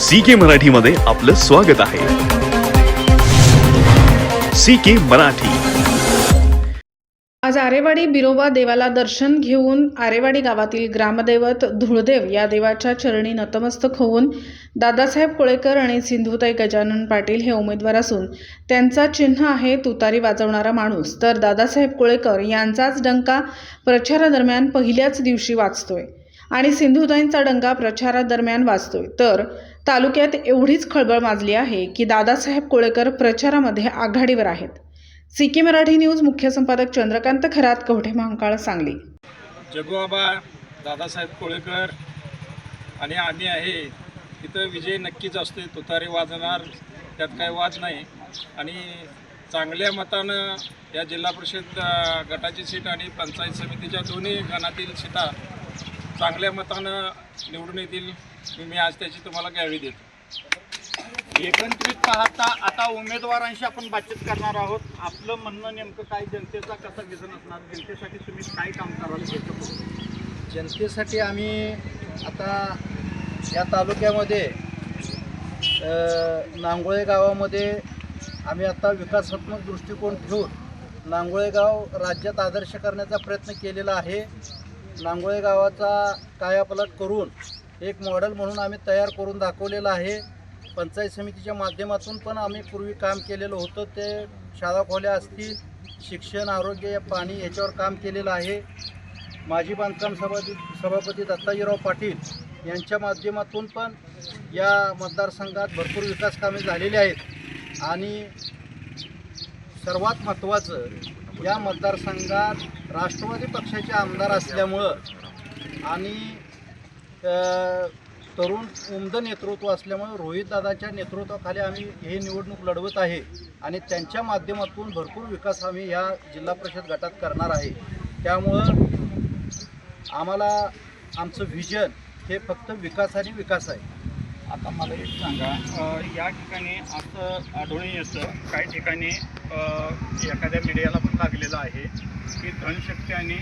CK मराठीमध्ये आपलं स्वागत आहे। CK मराठी। आज आरेवाडी बिरोबा देवाला दर्शन घेऊन आरेवाडी गावातील ग्रामदैवत धुळदेव या देवाच्या चरणी नतमस्तक होऊन दादासाहेब कोळेकर आणि सिंधुताई गजानन पाटील हे उमेदवार असून त्यांचा चिन्ह आहे तुतारी वाजवणारा माणूस। तर दादासाहेब कोळेकर यांचाच डंका प्रचारादरम्यान पहिल्याच दिवशी वाजतोय आणि सिंधुताईंचा डंका प्रचारादरम्यान वाजतोय। तर तालुक्यात एवढीच खळबळ माजली आहे की दादासाहेब कोळेकर प्रचारामध्ये आघाडीवर आहेत। CK मराठी न्यूज मुख्य संपादक चंद्रकांत खरात, कवठे महांकाळ, सांगली। जगोआबा दादासाहेब कोळेकर आणि आम्ही आहे तिथं विजय नक्कीच असते। तुतारी वाजणार त्यात काही वाद नाही आणि चांगल्या मतानं या जिल्हा परिषद गटाची सीट आणि पंचायत समितीच्या दोन्ही गणातील सीटा चांगल्या मतानं निवडून येतील। मी आज त्याची तुम्हाला ग्वाही देतो। एकंदरीत पाहता आता उमेदवारांशी आपण बातचीत करणार आहोत। आपलं म्हणणं नेमकं काय, जनतेचा कसा विजन असणार, जनतेसाठी तुम्ही काय काम कराल? जनतेसाठी आम्ही आता या तालुक्यामध्ये नांगोळे गावामध्ये आम्ही आता विकासात्मक दृष्टिकोन ठेवून नांगोळे गाव राज्यात आदर्श करण्याचा प्रयत्न केलेला आहे। नांगोळे गावाचा कायापालट करून एक मॉडेल म्हणून आम्ही तयार करून दाखवलेलं आहे। पंचायत समितीच्या माध्यमातून पण आम्ही पूर्वी काम केलेलं होतं, ते शाळा खोल्या असतील, शिक्षण, आरोग्य, पाणी याच्यावर काम केलेलं आहे। माजी बांधकाम सभापती दत्ताजीराव पाटील यांच्या माध्यमातून पण या मतदारसंघात भरपूर विकास कामे झालेली आहेत आणि सर्वात महत्त्वाचं या मतदारसंघात राष्ट्रवादी पक्षाचे आमदार असल्यामुळं आणि तरुण उमद नेतृत्व असल्यामुळे रोहितदादाच्या नेतृत्वाखाली आम्ही हे निवडणूक लढवत आहे आणि त्यांच्या माध्यमातून भरपूर विकास आम्ही ह्या जिल्हा परिषद गटात करणार आहे। त्यामुळं आम्हाला आमचं व्हिजन हे फक्त विकास आणि विकास आहे। आता मला एक सांगा, या ठिकाणी असं आढळून येतं काही ठिकाणी एखाद्या मीडियाला पण लागलेलं आहे की धनशक्ती आणि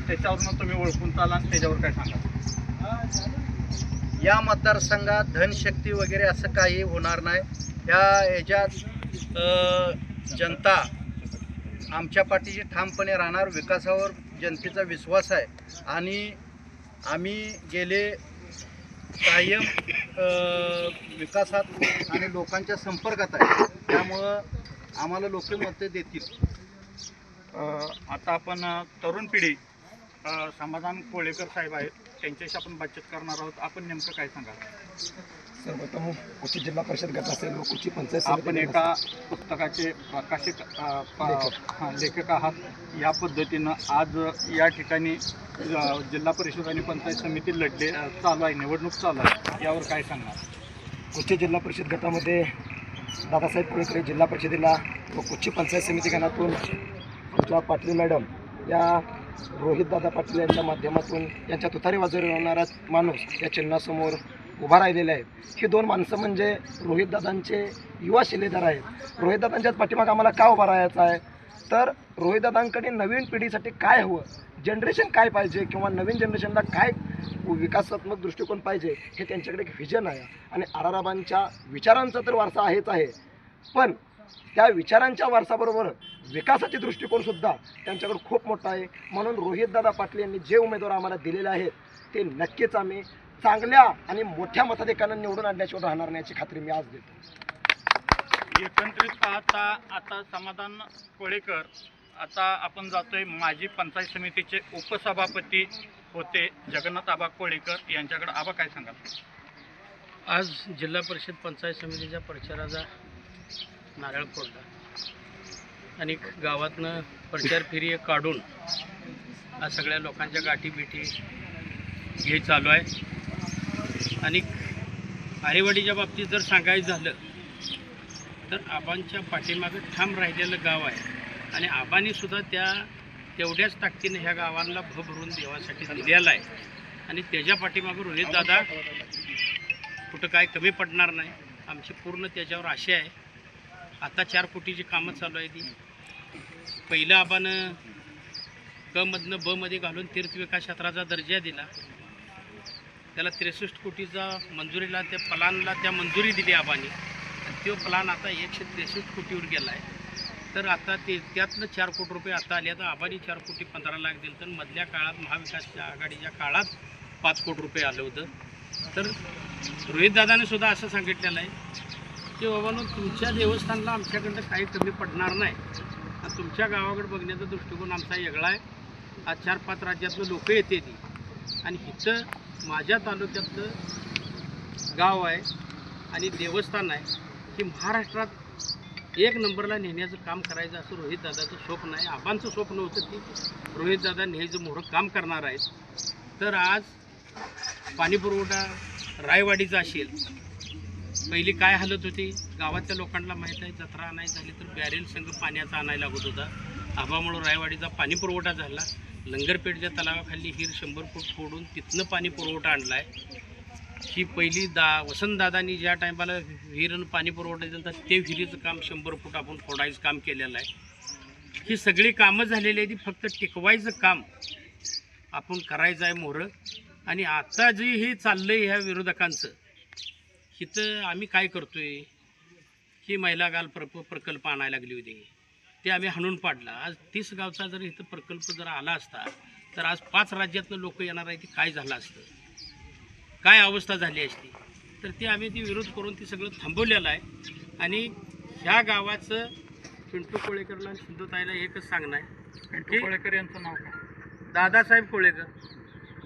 त्याच्यावरून तुम्ही ओळखून चाला, त्याच्यावर काय सांगा? या मतदारसंघात धनशक्ती वगैरे असं काही होणार नाही। ह्याच्यात जनता आमच्या पाठीशी ठामपणे राहणार। विकासावर जनतेचा विश्वास आहे आणि आम्ही गेले कायम विकासात आणि लोकांच्या संपर्कात आहे, त्यामुळं आम्हाला लोक मतं देतील। आता आपण तरुण पिढी समाधान कोळेकर साहेब आहेत, त्यांच्याशी आपण बातचीत करणार आहोत। आपण नेमकं काय सांगाल? सर्वप्रथम कुची जिल्हा परिषद गट असेल व कुची पंचायत आपण एका पुस्तकाचे प्रकाशित लेखक आहात। या पद्धतीनं आज या ठिकाणी जिल्हा परिषद आणि पंचायत समिती लढले चालू आहे, निवडणूक चालू आहे, यावर काय सांगणार? कुची जिल्हा परिषद गटामध्ये दादासाहेब कोळेकर जिल्हा परिषदेला व कुची पंचायत समिती गणातून आमच्या पाटील मॅडम या रोहितदादा पाटील यांच्या माध्यमातून यांच्या तुतारी वाजवणारा माणूस या चिन्हासमोर उभा राहिलेले आहेत। ही दोन माणसं म्हणजे रोहितदादांचे युवा शिलेदार आहेत। रोहितदादांच्याच पाठीमागे आम्हाला का उभा राहायचं आहे, तर रोहितदादांकडे नवीन पिढीसाठी काय हवं, जनरेशन काय पाहिजे किंवा नवीन जनरेशनला काय विकासात्मक दृष्टिकोन पाहिजे हे त्यांच्याकडे एक व्हिजन आहे आणि आराराबांच्या विचारांचा तर वारसा आहेच आहे, पण त्या विचारांच्या वारसाबरोबर विकासाचे दृष्टिकोनसुद्धा त्यांच्याकडे खूप मोठा आहे। म्हणून रोहितदादा पाटील यांनी जे उमेदवार आम्हाला दिलेले आहेत ते नक्कीच आम्ही चांगल्या आणि मोठ्या मताधिक्यानं निवडून आणल्याशिवाय राहणार नाही याची खात्री मी आज देतो। एकंदरीत पाहता आता समाधान कोळेकर, आता आपण जातोय माजी पंचायत समितीचे उपसभापती होते जगन्नाथ आबा कोळेकर यांच्याकडे। आबा काय सांगाल? आज जिल्हा परिषद पंचायत समितीच्या प्रचाराचा नारळ फोडला आणि गावातनं प्रचार फेरी काढून आज सगळ्या लोकांच्या गाठीबिठी हे चालू आहे। आणि आरेवाडीच्या बाबतीत जर सांगायचं झालं तर आबांच्या पाठीमागं ठाम राहिलेलं गाव आहे आणि आबांनी सुद्धा तेवढ्याच ताकदीने ह्या गावाला भरून देवासाठी दिलेला आहे आणि त्याच्या पाठीमागं रोहितदादा कुठं काय कमी पडणार नाही, आमची पूर्ण त्याच्यावर आशा आहे। आता 4 कोटीची कामं चालू आहे। ती पहिलं आबानं क मधनं ब मध्ये घालून तीर्थविकास क्षेत्राचा दर्जा दिला त्याला 63 कोटीचा मंजुरीला त्या प्लानला त्या मंजुरी दिली आबांनी आणि तो प्लान आता 163 कोटीवर गेला आहे. तर आता त्यातनं 4 कोटी रुपये आता आले. आता आबांनी 4 कोटी 15 लाख दिलं तर मधल्या काळात महाविकास आघाडीच्या काळात 5 कोटी रुपये आलं होतं. तर रोहितदादाने सुद्धा असं सांगितलेलं आहे की बाबांनो, तुमच्या देवस्थानला आमच्याकडनं काही कमी पडणार नाही आणि तुमच्या गावाकडे बघण्याचा दृष्टिकोन आमचा वेगळा आहे. आज 4-5 राज्यातलं लोक येते ती आणि इथं माझ्या तालुक्यातलं गाव आहे आणि देवस्थान आहे की महाराष्ट्रात 1 नंबरला नेण्याचं काम करायचं असं रोहितदादाचं स्वप्न आहे. आबांचं स्वप्न होतं की रोहितदादा नेहमीचं मोठं काम करणार आहेत. तर आज पाणीपुरवठा रायवाडीचा असेल, पहिली काय हालत होती गावातल्या लोकांना माहीत आहे, जत्रा नाही झाली तर बॅरेल संघ पाण्याचा आणायला लागत होता. आबामुळं रायवाडीचा पाणीपुरवठा झाला. लंगरपेठच्या तलावाखाली हिर 100 फूट फोडून तिथनं पाणी पुरवठा आणला आहे. ही पहिली वसंतदादांनी ज्या टायमाला विहिरीनं पाणी पुरवठा दिला तर ते विहिरीचं काम 100 फूट आपण फोडायचं काम केलेलं आहे. ही सगळी कामं झालेली आहे, ती फक्त टिकवायचं काम आपण करायचं आहे मोहरं. आणि आता जे हे चाललं आहे ह्या विरोधकांचं, इथं आम्ही काय करतो आहे की महिला गाल प्रकल्प आणायला लागली होती, ते आम्ही हाणून पाडला. आज 30 गावचा जर इथं प्रकल्प जर आला असता तर आज 5 राज्यातनं लोक येणार आहे, ते काय झालं असतं, काय अवस्था झाली असती. तर ते आम्ही ती विरोध करून ती सगळं थांबवलेलं आहे. आणि ह्या गावाचं पिंटू कोळेकरला आणि सिंधुताईला एकच सांगणं आहे. पिंटू कोळेकर यांचं नाव काय? दादासाहेब कोळेकर.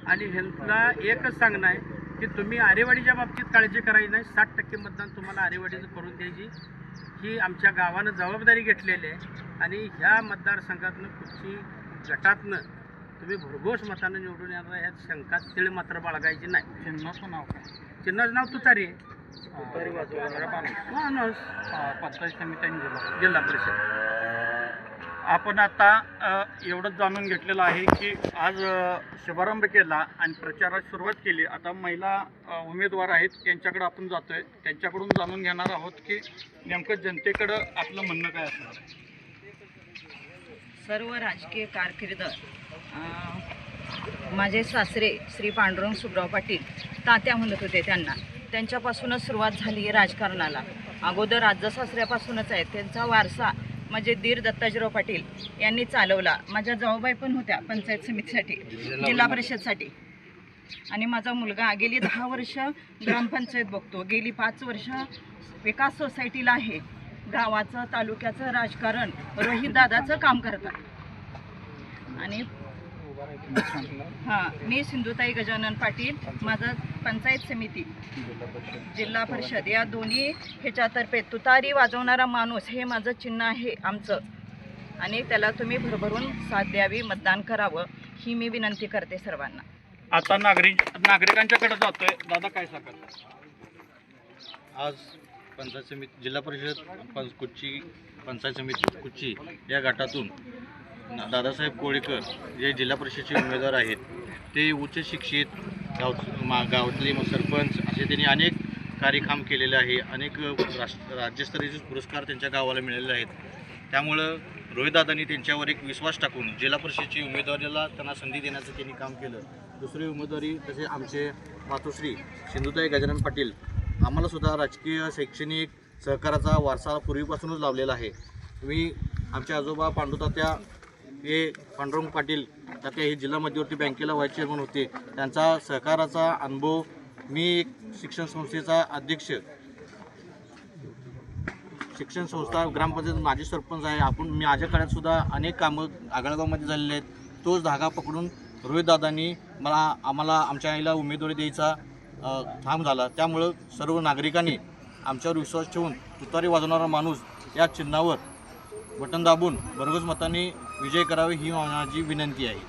आणि ह्यांना एकच सांगणं आहे की तुम्ही आरेवाडीच्या बाबतीत काळजी करायची नाही. 60% मतदान तुम्हाला आरेवाडीचं करून द्यायची ही आमच्या गावानं जबाबदारी घेतलेली आहे. आणि ह्या मतदारसंघातनं कुठची गटातनं तुम्ही भरघोस मतानं निवडून येणार ह्या शंकात तीळ मात्र बाळगायची नाही. चिन्हाचं नाव काय? चिन्हाचं नाव तुतारी आहे. माणूस पंचायत समिती आणि जिल्हा परिषद. आपण आता एवढंच जाणून घेतलेलं आहे की आज शुभारंभ केला आणि प्रचारात सुरुवात केली. आता महिला उमेदवार आहेत, त्यांच्याकडे आपण जातोय, त्यांच्याकडून जाणून घेणार आहोत की नेमकं जनतेकडं आपलं म्हणणं काय असणार. सर्व राजकीय कारकीर्द माझे सासरे श्री पांडुरंग सुब्राव पाटील तात्या म्हणत होते, त्यांच्यापासूनच सुरुवात झाली राजकारणाला. अगोदर आजसासऱ्यापासूनच आहे. त्यांचा वारसा म्हणजे दीर दत्ताजीराव पाटील यांनी चालवला. माझ्या जाऊबाई पण होत्या पंचायत समितीसाठी, जिल्हा परिषदसाठी. आणि माझा मुलगा गेली 10 वर्ष ग्रामपंचायत बघतो, गेली 5 वर्ष विकास सोसायटीला आहे. गावाचं तालुक्याचं राजकारण रोहितदादाचं काम करतात. आणि मी सिंधुताई गजानन पाटील, माझा पंचायत समिती जिल्हा परिषद या दोन्ही ह्याच्यातर्फे तुतारी वाजवणारा माणूस हे माझं चिन्ह आहे आमचं. आणि त्याला तुम्ही भरभरून साथ द्यावी, मतदान करावं ही मी विनंती करते सर्वांना. आता नागरिकांच्याकडे जातोय. दादा काय सांगतात? आज पंचायत समिती जिल्हा परिषद कुच्ची पंचायत समिती कुच्ची या गटातून दादासाहेब कोळेकर जे जिल्हा परिषदेचे उमेदवार आहेत, ते उच्च शिक्षित गावातले सरपंच असे त्यांनी अनेक कार्यकाम केलेले आहे. अनेक राज्यस्तरीय पुरस्कार त्यांच्या गावाला मिळालेले आहेत. त्यामुळं रोहितदादांनी त्यांच्यावर एक विश्वास टाकून जिल्हा परिषदेची उमेदवारीला त्यांना संधी देण्याचं त्यांनी काम केलं. दुसरी उमेदवारी तसे आमचे मातोश्री सिंधुताई गजानन पाटील, आम्हालासुद्धा राजकीय शैक्षणिक सहकाराचा वारसा पूर्वीपासूनच लावलेला आहे. मी आमचे आजोबा पांडुतात्या हे पांडुरंग पाटील तात्या हे जिल्हा मध्यवर्ती बँकेला व्हाईस चेअरमन होते. त्यांचा सहकाराचा अनुभव, मी एक शिक्षण संस्थेचा अध्यक्ष, शिक्षण संस्था ग्रामपंचायत माजी सरपंच आहे. मी माझ्या काळातसुद्धा अनेक कामं आगळगावमध्ये झालेले आहेत. तोच धागा पकडून रोहितदादांनी आम्हाला आमच्या आईला उमेदवारी द्यायचा ठाम झाला. त्यामुळं सर्व नागरिकांनी आमच्यावर विश्वास ठेवून तुतारी वाजवणारा माणूस या चिन्हावर बटन दाबून भरघोस मताने विजय करावे ही माझी विनंती आहे.